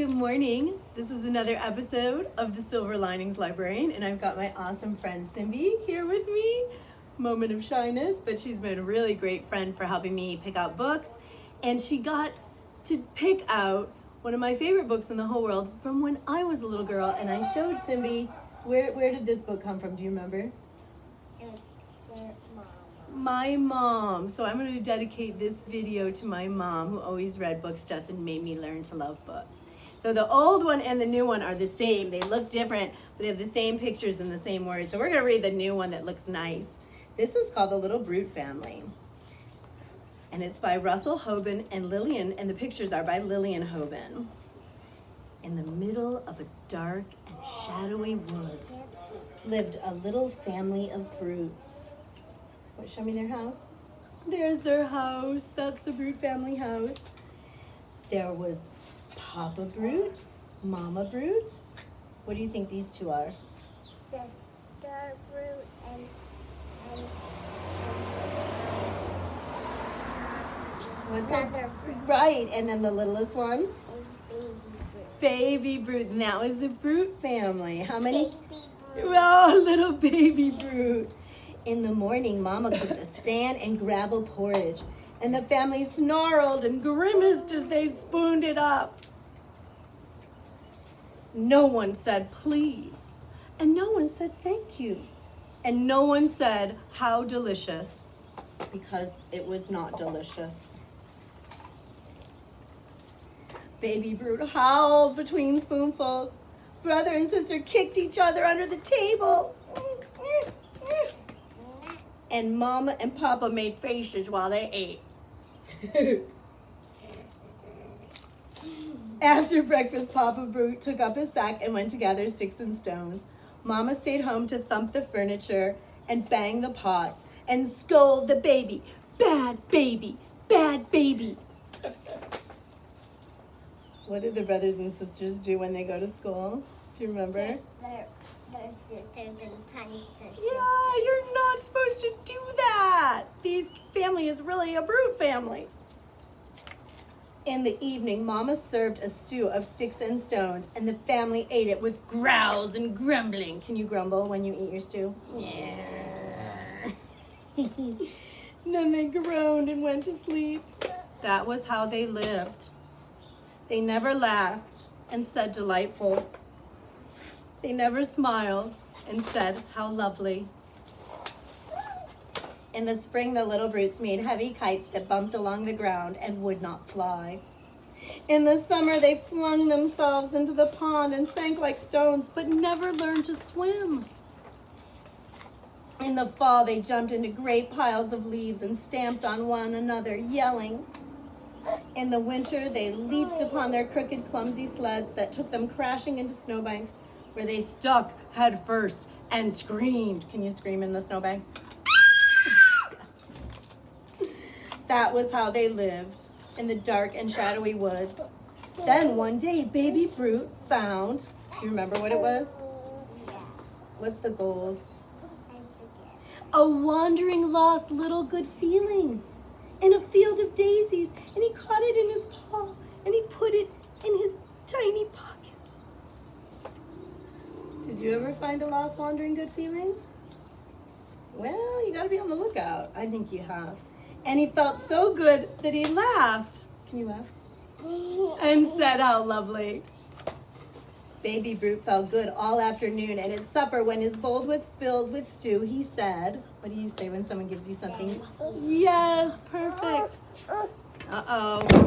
Good morning. This is another episode of the Silver Linings Librarian, and I've got my awesome friend Cindy here with me. Moment of shyness, but she's been a really great friend for helping me pick out books, and she got to pick out one of my favorite books in the whole world from when I was a little girl, and I showed Cindy, where did this book come from? Do you remember? My mom. So I'm going to dedicate this video to my mom, who always read books to us and made me learn to love books. So the old one and the new one are the same. They look different, but they have the same pictures and the same words. So we're going to read the new one that looks nice. This is called The Little Brute Family. And it's by Russell Hoban and Lillian, and the pictures are by Lillian Hoban. In the middle of a dark and shadowy woods lived a little family of brutes. Show me their house. There's their house. That's the Brute family house. There was Papa Brute, Mama Brute. What do you think these two are? Sister Brute and What's Brother Brute. Right, and then the littlest one? Is Baby Brute. Baby Brute. And that was the Brute family. How many? Baby Brute. Oh, little baby Brute. In the morning, Mama cooked a sand and gravel porridge, and the family snarled and grimaced as they spooned it up. No one said please, and no one said thank you, and no one said how delicious, because it was not delicious. Baby Brute howled between spoonfuls. Brother and sister kicked each other under the table. And Mama and Papa made faces while they ate. After breakfast, Papa Brute took up his sack and went to gather sticks and stones. Mama stayed home to thump the furniture and bang the pots and scold the baby. Bad baby, bad baby. What did the brothers and sisters do when they go to school? Do you remember? Their sisters and punish their sisters. Yeah, you're not supposed to do that. These family is really a brute family. In the evening, Mama served a stew of sticks and stones, and the family ate it with growls and grumbling. Can you grumble when you eat your stew? Yeah. Then they groaned and went to sleep. That was how they lived. They never laughed and said delightful. They never smiled and said, how lovely. In the spring, the little brutes made heavy kites that bumped along the ground and would not fly. In the summer, they flung themselves into the pond and sank like stones, but never learned to swim. In the fall, they jumped into great piles of leaves and stamped on one another, yelling. In the winter, they leaped upon their crooked, clumsy sleds that took them crashing into snowbanks, where they stuck head first and screamed. Can you scream in the snowbank? That was how they lived, in the dark and shadowy woods. Then one day, Baby Brute found, do you remember what it was? Yeah. What's the gold? I forget. A wandering, lost little good feeling in a field of daisies, and he caught it in his paw, and he put it in his tiny pocket. Did you ever find a lost, wandering good feeling? Well, you gotta be on the lookout. I think you have. And he felt so good that he laughed. Can you laugh? And said, how lovely. Baby Brute felt good all afternoon, and at supper, when his bowl was filled with stew, he said, what do you say when someone gives you something? Yes, perfect. Uh-oh.